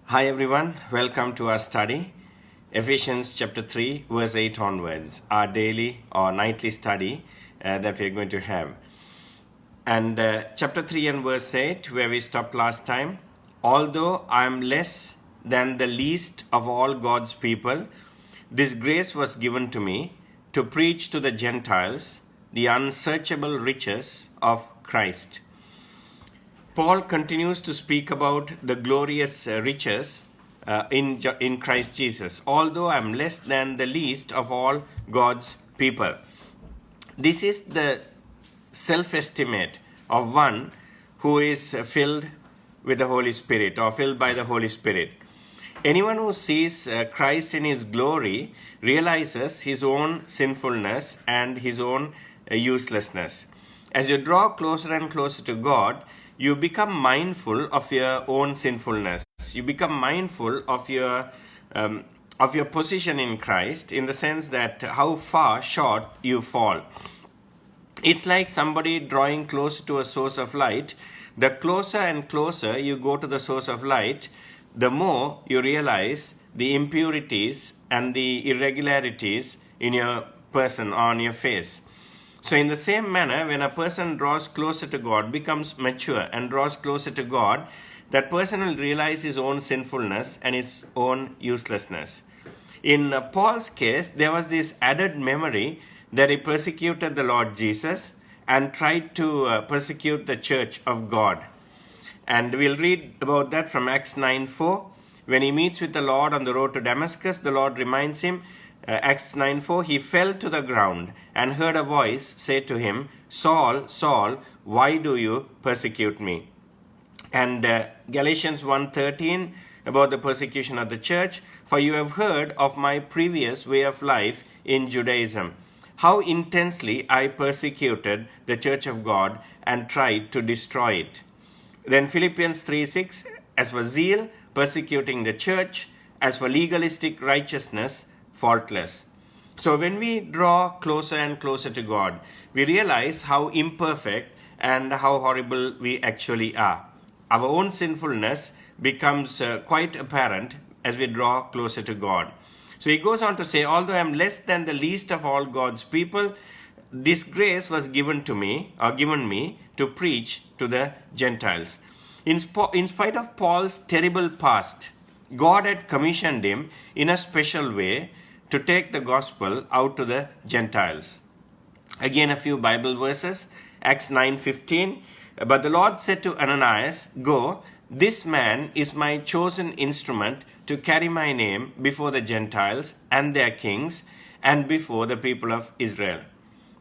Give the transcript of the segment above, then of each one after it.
Hi everyone, welcome to our study, Ephesians chapter 3, verse 8 onwards, our daily or nightly study that we are going to have. And chapter 3 and verse 8, where we stopped last time, although I am less than the least of all God's people, this grace was given to me to preach to the Gentiles the unsearchable riches of Christ. Paul continues to speak about the glorious riches in Christ Jesus, although I am less than the least of all God's people. This is the self-estimate of one who is filled with the Holy Spirit or filled by the Holy Spirit. Anyone who sees Christ in his glory realizes his own sinfulness and his own uselessness. As you draw closer and closer to God, you become mindful of your own sinfulness. You become mindful of your position in Christ, in the sense that how far short you fall. It's like somebody drawing close to a source of light. The closer and closer you go to the source of light, the more you realize the impurities and the irregularities in your person, on your face. So in the same manner, when a person draws closer to God, becomes mature and draws closer to God, that person will realize his own sinfulness and his own uselessness. In Paul's case, there was this added memory that he persecuted the Lord Jesus and tried to persecute the church of God. And we'll read about that from Acts 9:4. When he meets with the Lord on the road to Damascus, the Lord reminds him, Acts 9:4, he fell to the ground and heard a voice say to him, Saul, Saul, why do you persecute me? And Galatians 1:13, about the persecution of the church, for you have heard of my previous way of life in Judaism, how intensely I persecuted the church of God and tried to destroy it. Then Philippians 3:6, as for zeal, persecuting the church, as for legalistic righteousness, faultless. So when we draw closer and closer to God, we realize how imperfect and how horrible we actually are. Our own sinfulness becomes quite apparent as we draw closer to God. So he goes on to say, although I am less than the least of all God's people, this grace was given me to preach to the Gentiles. In spite of Paul's terrible past, God had commissioned him in a special way to take the gospel out to the Gentiles. Again, a few Bible verses. Acts 9:15. But the Lord said to Ananias, go, this man is my chosen instrument to carry my name before the Gentiles and their kings and before the people of Israel.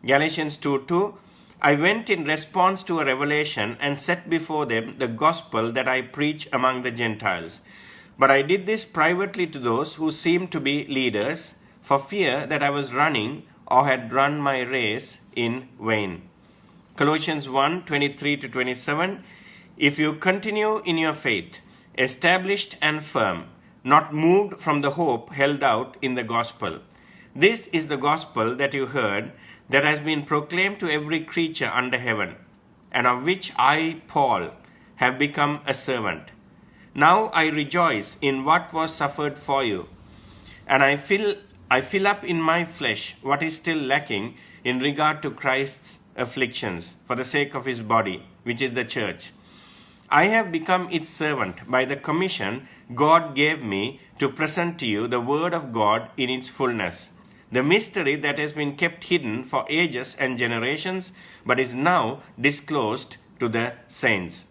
Galatians 2:2. I went in response to a revelation and set before them the gospel that I preach among the Gentiles. But I did this privately to those who seemed to be leaders, for fear that I was running or had run my race in vain. Colossians 1:23-27. If you continue in your faith, established and firm, not moved from the hope held out in the gospel. This is the gospel that you heard, that has been proclaimed to every creature under heaven, and of which I, Paul, have become a servant. Now I rejoice in what was suffered for you, and I fill up in my flesh what is still lacking in regard to Christ's afflictions for the sake of his body, which is the church. I have become its servant by the commission God gave me to present to you the word of God in its fullness, the mystery that has been kept hidden for ages and generations, but is now disclosed to the saints.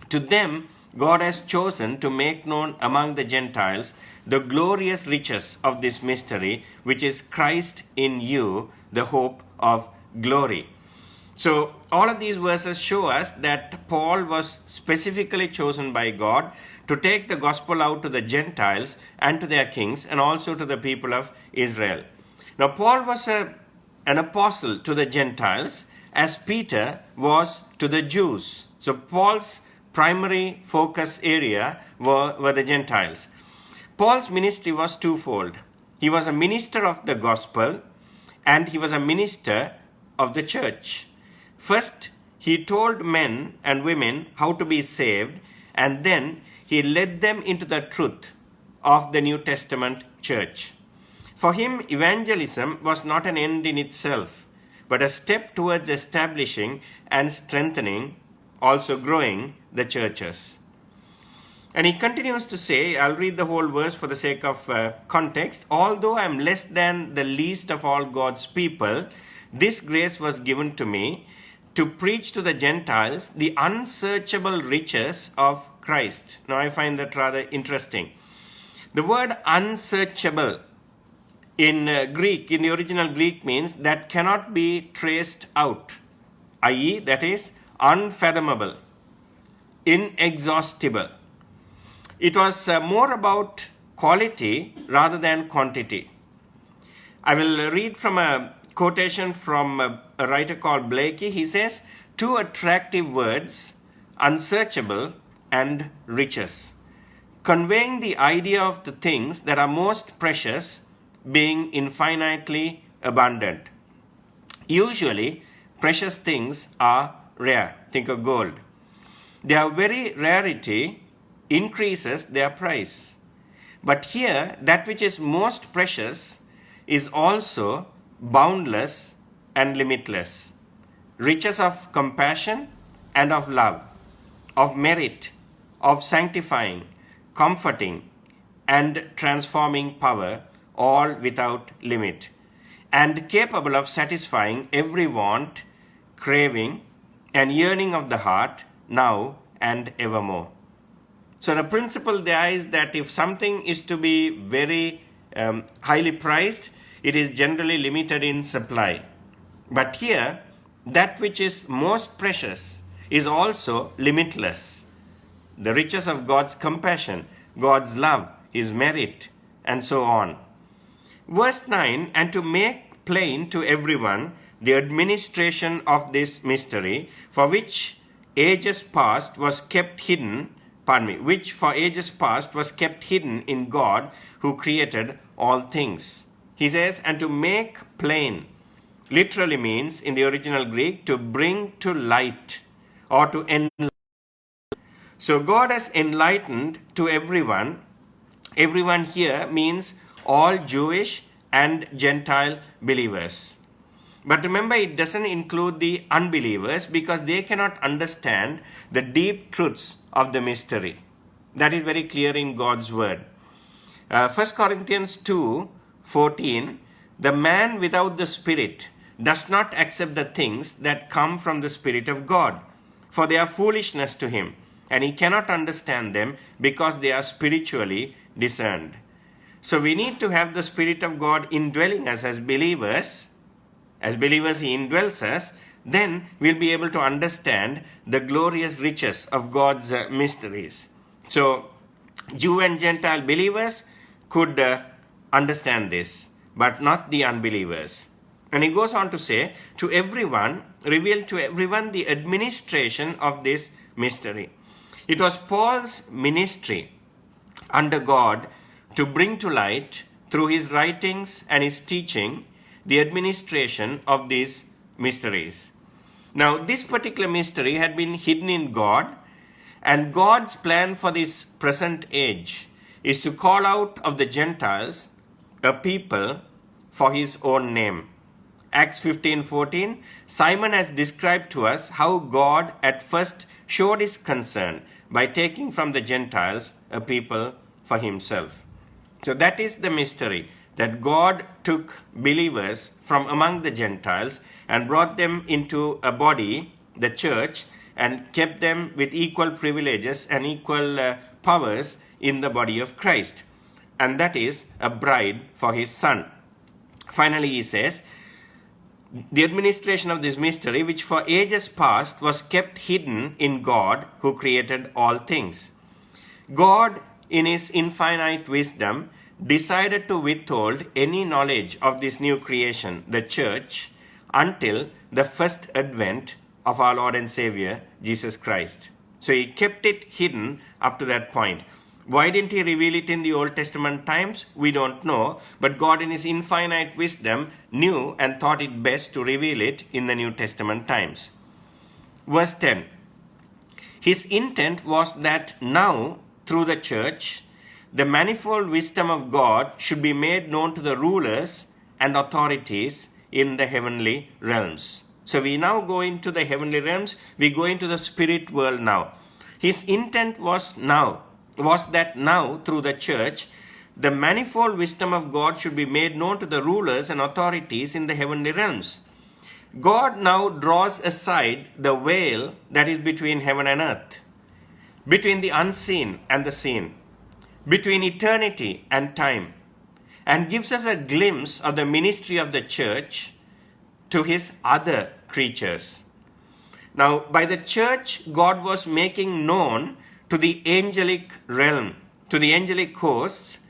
To them, God has chosen to make known among the Gentiles the glorious riches of this mystery, which is Christ in you, the hope of glory. So all of these verses show us that Paul was specifically chosen by God to take the gospel out to the Gentiles and to their kings and also to the people of Israel. Now Paul was an apostle to the Gentiles as Peter was to the Jews. So Paul's primary focus area were the Gentiles. Paul's ministry was twofold. He was a minister of the gospel and he was a minister of the church. First, he told men and women how to be saved, and then he led them into the truth of the New Testament church. For him, evangelism was not an end in itself, but a step towards establishing and strengthening, also growing, the churches. And he continues to say, I'll read the whole verse for the sake of context. Although I am less than the least of all God's people, this grace was given to me to preach to the Gentiles the unsearchable riches of Christ. Now I find that rather interesting. The word unsearchable in Greek, in the original Greek, means that cannot be traced out, i.e., that is unfathomable, inexhaustible. It was more about quality rather than quantity. I will read from a quotation from a writer called Blakey. He says, two attractive words, unsearchable and riches, conveying the idea of the things that are most precious being infinitely abundant. Usually, precious things are rare. Think of gold. Their very rarity increases their price. But here, that which is most precious is also boundless and limitless. Riches of compassion and of love, of merit, of sanctifying, comforting, and transforming power, all without limit, and capable of satisfying every want, craving, and yearning of the heart, now and evermore. So the principle there is that if something is to be very highly priced, it is generally limited in supply. But here, that which is most precious is also limitless. The riches of God's compassion, God's love, His merit, and so on. Verse 9, and to make plain to everyone the administration of this mystery, for which ages past was kept hidden, which for ages past was kept hidden in God who created all things. He says, and to make plain, literally means in the original Greek, to bring to light or to enlighten. So God has enlightened to everyone. Everyone here means all Jewish and Gentile believers. But remember, it doesn't include the unbelievers because they cannot understand the deep truths of the mystery. That is very clear in God's word. 1 Corinthians 2:14, the man without the Spirit does not accept the things that come from the Spirit of God, for they are foolishness to him, and he cannot understand them because they are spiritually discerned. So we need to have the Spirit of God indwelling us as believers. As believers, He indwells us. Then we'll be able to understand the glorious riches of God's mysteries. So Jew and Gentile believers could understand this, but not the unbelievers. And he goes on to say, to everyone, reveal to everyone the administration of this mystery. It was Paul's ministry under God to bring to light, through his writings and his teaching, the administration of these mysteries. Now, this particular mystery had been hidden in God, and God's plan for this present age is to call out of the Gentiles a people for his own name. Acts 15:14, Simon has described to us how God at first showed his concern by taking from the Gentiles a people for himself. So that is the mystery, that God took believers from among the Gentiles and brought them into a body, the church, and kept them with equal privileges and equal powers in the body of Christ. And that is a bride for his son. Finally, he says, the administration of this mystery, which for ages past was kept hidden in God who created all things. God, in his infinite wisdom, decided to withhold any knowledge of this new creation, the church, until the first advent of our Lord and Savior, Jesus Christ. So he kept it hidden up to that point. Why didn't he reveal it in the Old Testament times? We don't know. But God in his infinite wisdom knew and thought it best to reveal it in the New Testament times. Verse 10. His intent was that now, through the church, the manifold wisdom of God should be made known to the rulers and authorities in the heavenly realms. So we now go into the heavenly realms, we go into the spirit world now. His intent was that now through the church, the manifold wisdom of God should be made known to the rulers and authorities in the heavenly realms. God now draws aside the veil that is between heaven and earth, between the unseen and the seen, between eternity and time, and gives us a glimpse of the ministry of the church to his other creatures. Now, by the church, God was making known to the angelic realm, to the angelic hosts,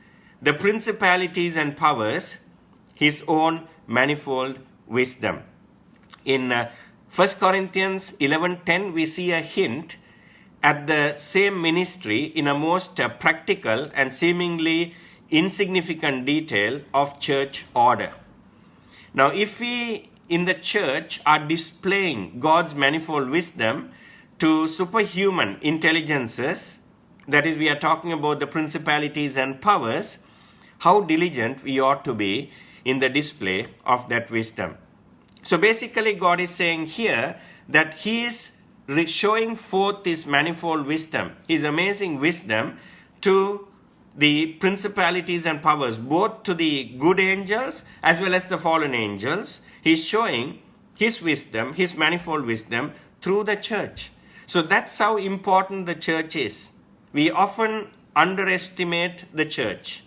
the principalities and powers, his own manifold wisdom. In 1 Corinthians 11:10, we see a hint at the same ministry in a most practical and seemingly insignificant detail of church order. Now, if we in the church are displaying God's manifold wisdom to superhuman intelligences, that is, we are talking about the principalities and powers, how diligent we ought to be in the display of that wisdom. So basically, God is saying here that he is showing forth his manifold wisdom, his amazing wisdom to the principalities and powers, both to the good angels as well as the fallen angels. He's showing his wisdom, his manifold wisdom through the church. So that's how important the church is. We often underestimate the church.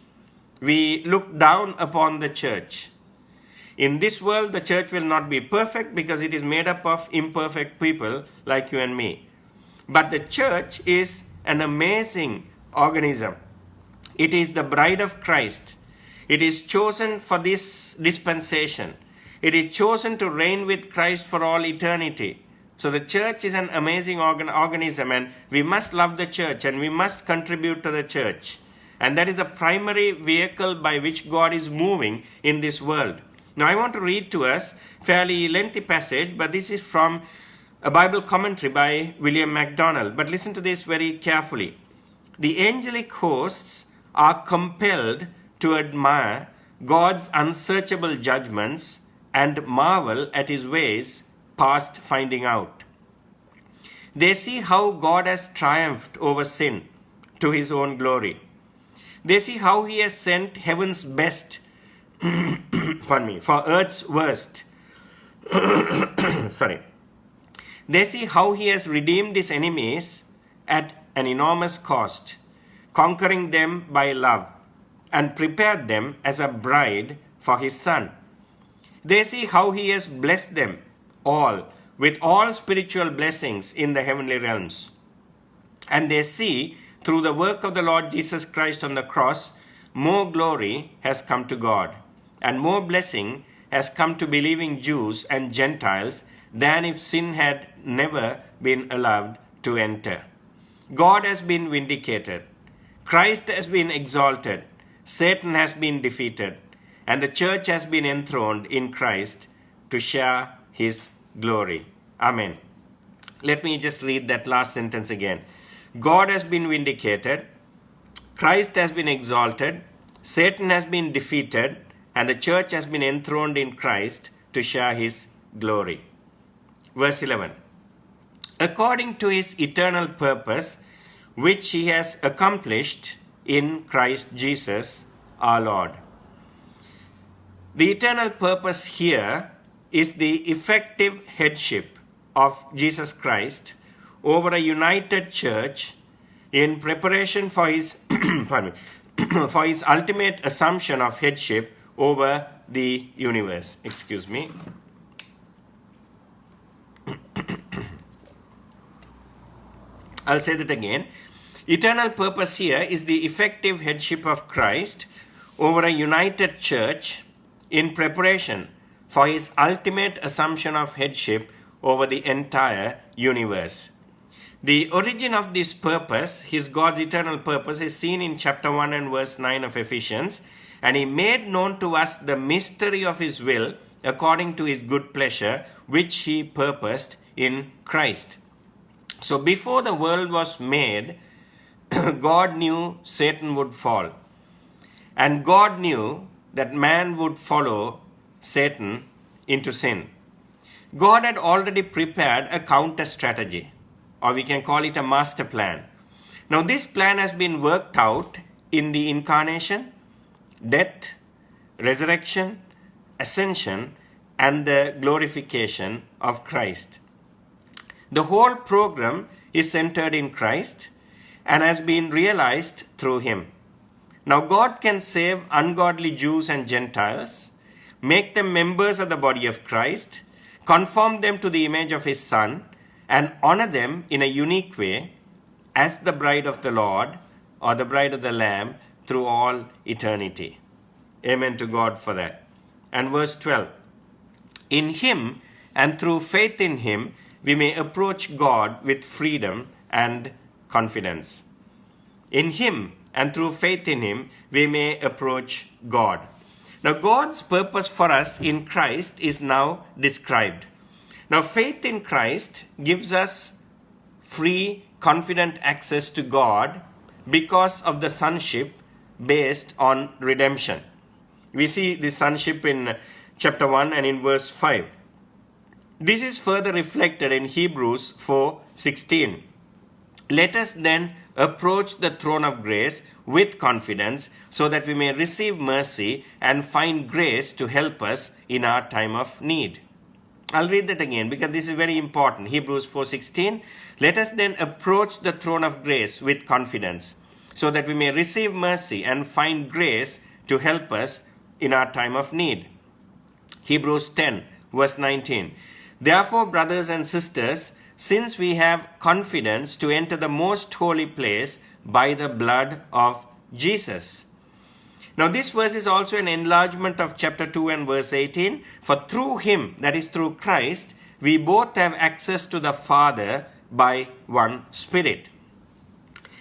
We look down upon the church. In this world, the church will not be perfect because it is made up of imperfect people like you and me. But the church is an amazing organism. It is the bride of Christ. It is chosen for this dispensation. It is chosen to reign with Christ for all eternity. So the church is an amazing organism, and we must love the church and we must contribute to the church. And that is the primary vehicle by which God is moving in this world. Now I want to read to us a fairly lengthy passage, but this is from a Bible commentary by William MacDonald. But listen to this very carefully. The angelic hosts are compelled to admire God's unsearchable judgments and marvel at his ways past finding out. They see how God has triumphed over sin to his own glory. They see how he has sent heaven's best for earth's worst. They see how he has redeemed his enemies at an enormous cost, conquering them by love, and prepared them as a bride for his son. They see how he has blessed them all with all spiritual blessings in the heavenly realms. And they see, through the work of the Lord Jesus Christ on the cross, more glory has come to God, and more blessing has come to believing Jews and Gentiles than if sin had never been allowed to enter. God has been vindicated. Christ has been exalted. Satan has been defeated. And the church has been enthroned in Christ to share his glory. Amen. Let me just read that last sentence again. God has been vindicated. Christ has been exalted. Satan has been defeated. And the church has been enthroned in Christ to share his glory. Verse 11. According to his eternal purpose, which he has accomplished in Christ Jesus our Lord. The eternal purpose here is the effective headship of Jesus Christ over a united church in preparation for his for his ultimate assumption of headship over the universe. Excuse me. I'll say that again. Eternal purpose here is the effective headship of Christ over a united church in preparation for his ultimate assumption of headship over the entire universe. The origin of this purpose, his God's eternal purpose, is seen in chapter 1 and verse 9 of Ephesians. And he made known to us the mystery of his will according to his good pleasure, which he purposed in Christ. So before the world was made, God knew Satan would fall. And God knew that man would follow Satan into sin. God had already prepared a counter strategy, or we can call it a master plan. Now, this plan has been worked out in the incarnation, death, resurrection, ascension, and the glorification of Christ. The whole program is centered in Christ and has been realized through Him. Now, God can save ungodly Jews and Gentiles, make them members of the body of Christ, conform them to the image of His Son, and honor them in a unique way as the bride of the Lord or the bride of the Lamb through all eternity. Amen to God for that. And verse 12. In Him and through faith in Him, we may approach God with freedom and confidence. In Him and through faith in Him, we may approach God. Now, God's purpose for us in Christ is now described. Now, faith in Christ gives us free, confident access to God because of the sonship based on redemption. We see the sonship in chapter 1 and in verse 5. This is further reflected in Hebrews 4:16. Let us then approach the throne of grace with confidence so that we may receive mercy and find grace to help us in our time of need. I'll read that again because this is very important. Hebrews 4:16. Let us then approach the throne of grace with confidence so that we may receive mercy and find grace to help us in our time of need. Hebrews 10 verse 19. Therefore, brothers and sisters, since we have confidence to enter the most holy place by the blood of Jesus. Now, this verse is also an enlargement of chapter 2 and verse 18. For through Him, that is through Christ, we both have access to the Father by one Spirit.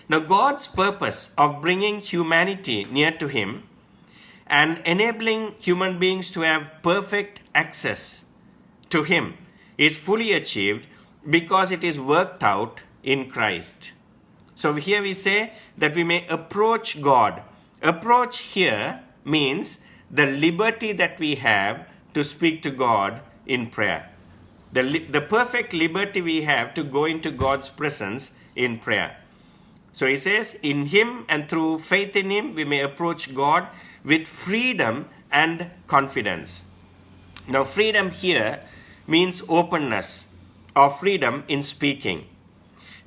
Now, God's purpose of bringing humanity near to Him and enabling human beings to have perfect access to Him is fully achieved because it is worked out in Christ. So here we say that we may approach God. Approach here means the liberty that we have to speak to God in prayer. The perfect liberty we have to go into God's presence in prayer. So he says, in Him and through faith in Him, we may approach God with freedom and confidence. Now, freedom here means openness or freedom in speaking.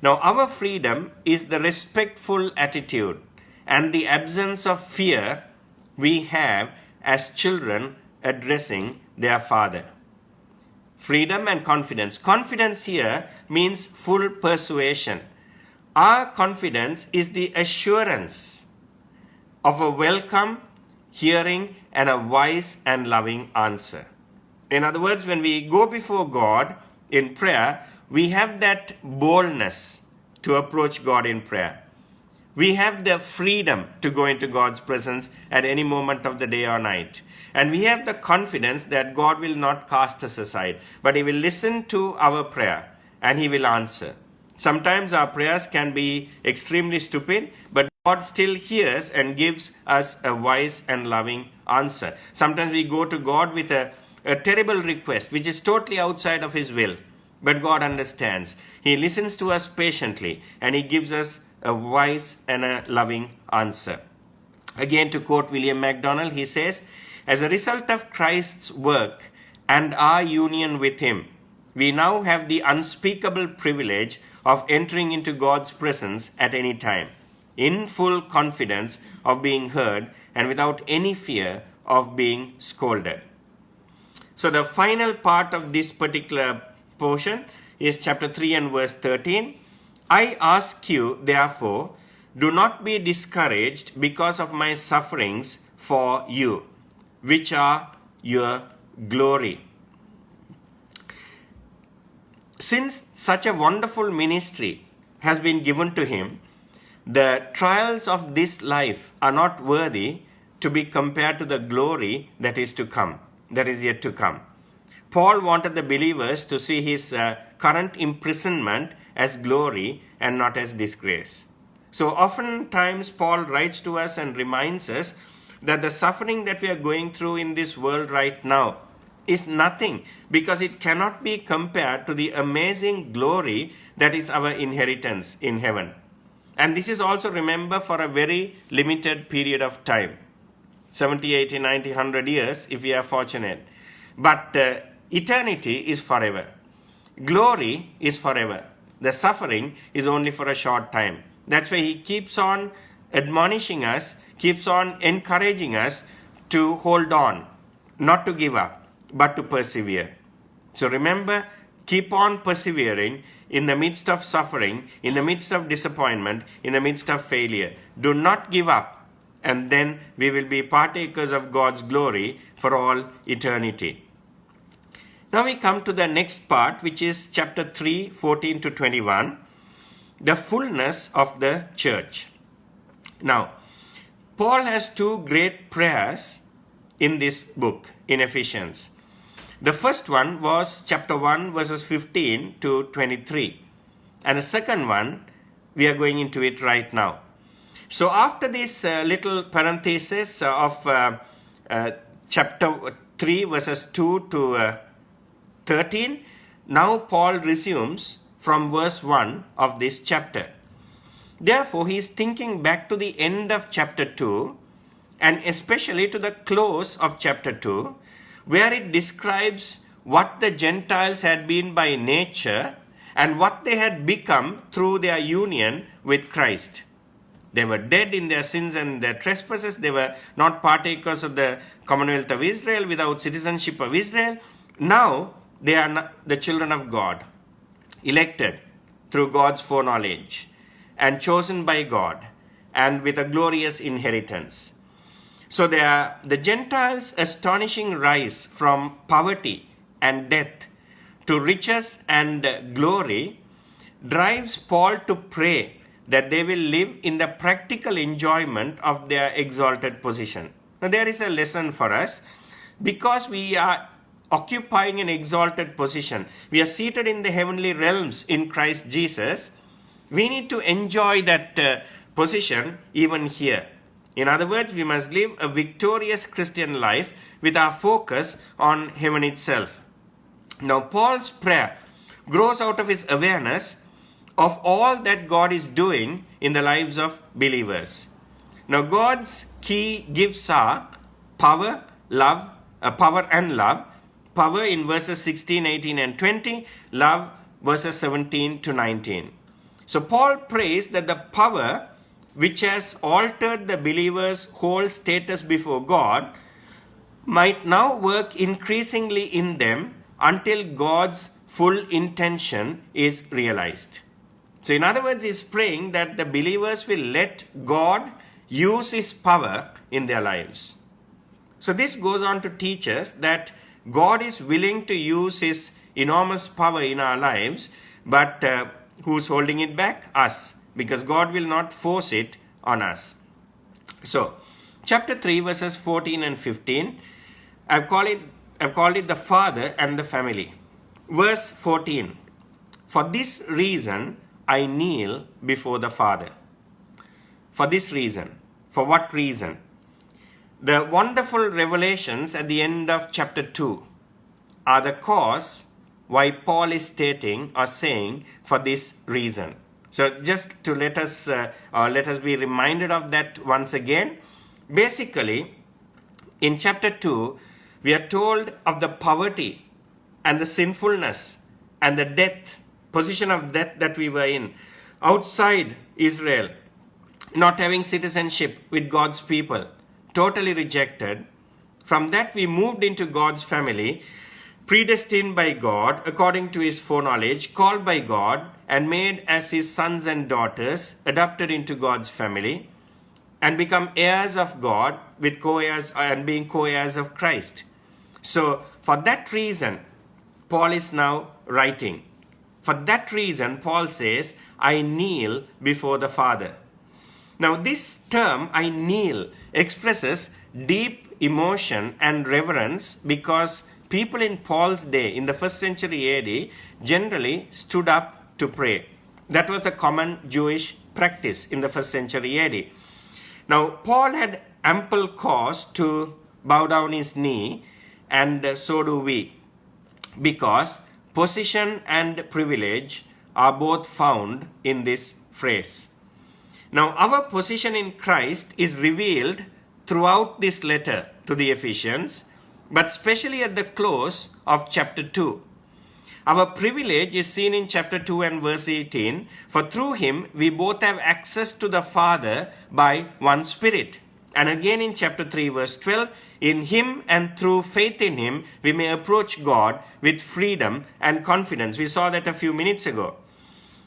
Now, our freedom is the respectful attitude and the absence of fear we have as children addressing their Father. Freedom and confidence. Confidence here means full persuasion. Our confidence is the assurance of a welcome, hearing, and a wise and loving answer. In other words, when we go before God in prayer, we have that boldness to approach God in prayer. We have the freedom to go into God's presence at any moment of the day or night. And we have the confidence that God will not cast us aside, but He will listen to our prayer and He will answer. Sometimes our prayers can be extremely stupid, but God still hears and gives us a wise and loving answer. Sometimes we go to God with a terrible request, which is totally outside of His will. But God understands. He listens to us patiently and He gives us a wise and a loving answer. Again, to quote William MacDonald, he says, as a result of Christ's work and our union with Him, we now have the unspeakable privilege of entering into God's presence at any time, in full confidence of being heard and without any fear of being scolded. So the final part of this particular portion is chapter 3 and verse 13. I ask you, therefore, do not be discouraged because of my sufferings for you, which are your glory. Since such a wonderful ministry has been given to him, the trials of this life are not worthy to be compared to the glory that is to come, that is yet to come. Paul wanted the believers to see his current imprisonment as glory and not as disgrace. So oftentimes Paul writes to us and reminds us that the suffering that we are going through in this world right now is nothing, because it cannot be compared to the amazing glory that is our inheritance in heaven. And this is also, remember, for a very limited period of time. 70, 80, 90, 100 years if we are fortunate. But eternity is forever. Glory is forever. The suffering is only for a short time. That's why he keeps on admonishing us, keeps on encouraging us to hold on, not to give up, but to persevere. So remember, keep on persevering in the midst of suffering, in the midst of disappointment, in the midst of failure. Do not give up, and then we will be partakers of God's glory for all eternity. Now we come to the next part, which is chapter 3, 14 to 21, the fullness of the church. Now, Paul has two great prayers in this book, in Ephesians. The first one was chapter 1, verses 15 to 23. And the second one, we are going into it right now. So after this little parenthesis of chapter 3, verses 2 to 13, now Paul resumes from verse 1 of this chapter. Therefore, he is thinking back to the end of chapter 2, and especially to the close of chapter 2, where it describes what the Gentiles had been by nature and what they had become through their union with Christ. They were dead in their sins and their trespasses. They were not partakers of the commonwealth of Israel, without citizenship of Israel. Now they are the children of God, elected through God's foreknowledge and chosen by God, and with a glorious inheritance. So the Gentiles' astonishing rise from poverty and death to riches and glory drives Paul to pray that they will live in the practical enjoyment of their exalted position. Now there is a lesson for us. Because we are occupying an exalted position, we are seated in the heavenly realms in Christ Jesus, we need to enjoy that position even here. In other words, we must live a victorious Christian life with our focus on heaven itself. Now, Paul's prayer grows out of his awareness of all that God is doing in the lives of believers. Now, God's key gifts are power, power and love. Power in verses 16, 18, and 20. Love, verses 17 to 19. So, Paul prays that the power which has altered the believer's whole status before God might now work increasingly in them until God's full intention is realized. So in other words, he's praying that the believers will let God use his power in their lives. So this goes on to teach us that God is willing to use his enormous power in our lives, but who's holding it back? Us. Because God will not force it on us. So, chapter 3, verses 14 and 15, I've called it the Father and the family. Verse 14, for this reason I kneel before the Father. For this reason. For what reason? The wonderful revelations at the end of chapter 2 are the cause why Paul is stating or saying for this reason. So just to let us be reminded of that once again. Basically, in chapter 2, we are told of the poverty and the sinfulness and the death, position of death that we were in, outside Israel, not having citizenship with God's people, totally rejected. From that we moved into God's family, predestined by God according to his foreknowledge, called by God and made as his sons and daughters, adopted into God's family, and become heirs of God with co-heirs and being co-heirs of Christ. So for that reason, Paul is now writing. For that reason, Paul says, I kneel before the Father. Now this term, I kneel, expresses deep emotion and reverence because people in Paul's day, in the first century AD, generally stood up to pray. That was the common Jewish practice in the first century AD. Now, Paul had ample cause to bow down his knee, and so do we, because position and privilege are both found in this phrase. Now, our position in Christ is revealed throughout this letter to the Ephesians, but especially at the close of chapter 2. Our privilege is seen in chapter 2 and verse 18, for through him we both have access to the Father by one Spirit. And again in chapter 3 verse 12, in him and through faith in him we may approach God with freedom and confidence. We saw that a few minutes ago.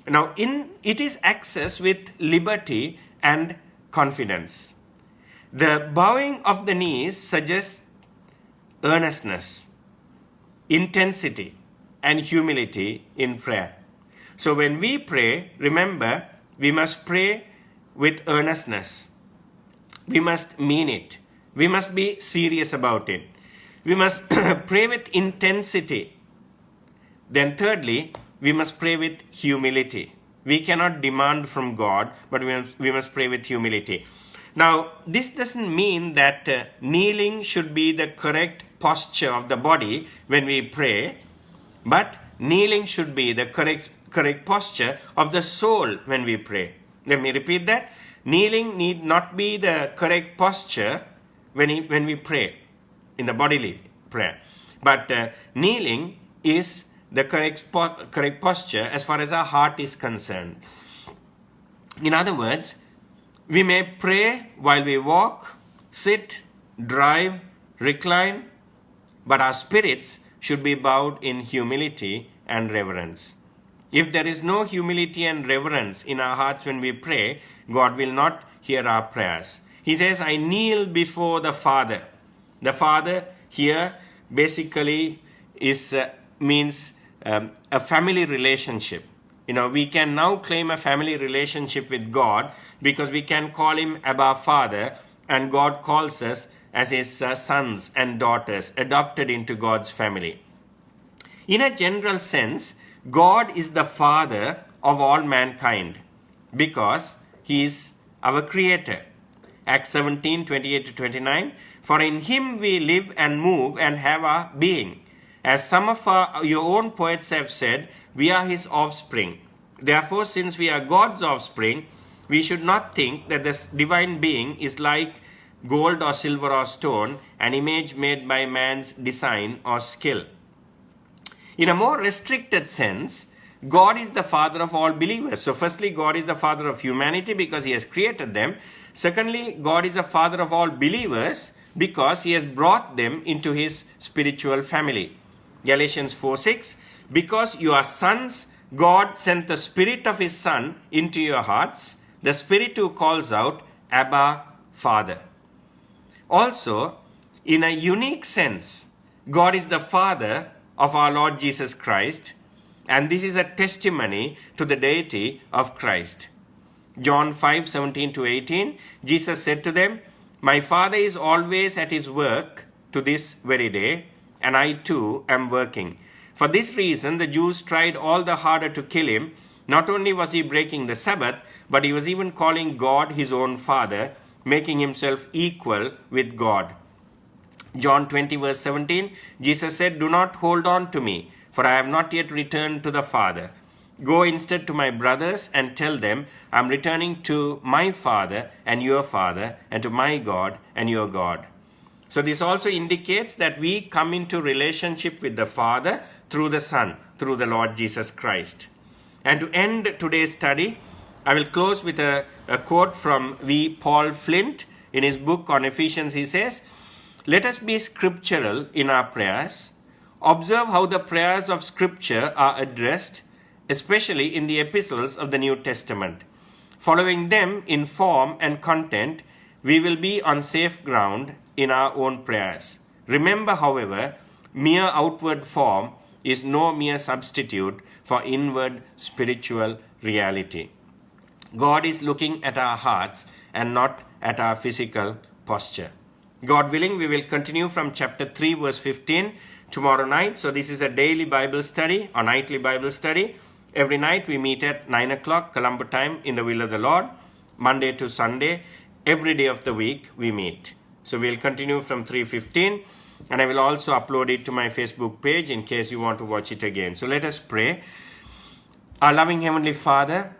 Now, it is access with liberty and confidence. The bowing of the knees suggests earnestness, intensity, and humility in prayer. So when we pray, remember, we must pray with earnestness. We must mean it. We must be serious about it. We must pray with intensity. Then thirdly, we must pray with humility. We cannot demand from God, but we must pray with humility. Now, this doesn't mean that kneeling should be the correct posture of the body when we pray, but kneeling should be the correct posture of the soul when we pray. Let me repeat that. Kneeling need not be the correct posture when we pray in the bodily prayer, but kneeling is the correct posture as far as our heart is concerned. In other words, we may pray while we walk, sit, drive, recline, but our spirits should be bowed in humility and reverence. If there is no humility and reverence in our hearts when we pray, God will not hear our prayers. He says, I kneel before the Father. The Father here basically means a family relationship. We can now claim a family relationship with God because we can call him Abba Father, and God calls us as his sons and daughters, adopted into God's family. In a general sense, God is the Father of all mankind because he is our Creator. Acts 17, 28-29, for in him we live and move and have our being. As some of your own poets have said, we are his offspring. Therefore, since we are God's offspring, we should not think that this divine being is like gold or silver or stone, an image made by man's design or skill. In a more restricted sense, God is the Father of all believers. So firstly, God is the Father of humanity because he has created them. Secondly, God is the Father of all believers because he has brought them into his spiritual family. Galatians 4:6, because you are sons, God sent the Spirit of his Son into your hearts, the Spirit who calls out, Abba, Father. Also, in a unique sense, God is the Father of our Lord Jesus Christ, and this is a testimony to the deity of Christ. John 5:17-18, Jesus said to them, my Father is always at his work to this very day, and I too am working. For this reason, the Jews tried all the harder to kill him. Not only was he breaking the Sabbath, but he was even calling God his own Father, making himself equal with God. John 20 verse 17, Jesus said, do not hold on to me, for I have not yet returned to the Father. Go instead to my brothers and tell them, I am returning to my Father and your Father, and to my God and your God. So this also indicates that we come into relationship with the Father through the Son, through the Lord Jesus Christ. And to end today's study, I will close with a quote from Paul Flint. In his book on Ephesians, he says, let us be scriptural in our prayers. Observe how the prayers of Scripture are addressed, especially in the epistles of the New Testament. Following them in form and content, we will be on safe ground in our own prayers. Remember, however, mere outward form is no mere substitute for inward spiritual reality. God is looking at our hearts and not at our physical posture. God willing, we will continue from chapter 3 verse 15 tomorrow night. So this is a daily Bible study or nightly Bible study. Every night we meet at 9 o'clock Colombo time in the will of the Lord. Monday to Sunday, every day of the week we meet. So we'll continue from 3:15, and I will also upload it to my Facebook page in case you want to watch it again. So let us pray. Our loving Heavenly Father,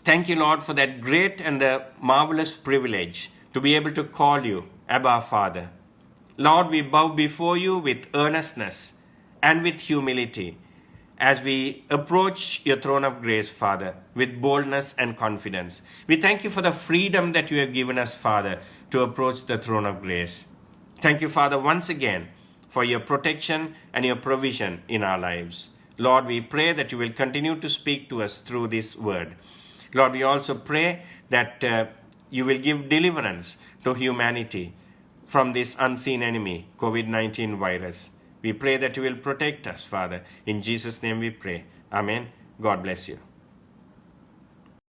thank you, Lord, for that great and marvelous privilege to be able to call you Abba, Father. Lord, we bow before you with earnestness and with humility as we approach your throne of grace, Father, with boldness and confidence. We thank you for the freedom that you have given us, Father, to approach the throne of grace. Thank you, Father, once again for your protection and your provision in our lives. Lord, we pray that you will continue to speak to us through this word. Lord, we also pray that you will give deliverance to humanity from this unseen enemy, COVID-19 virus. We pray that you will protect us, Father. In Jesus' name we pray. Amen. God bless you.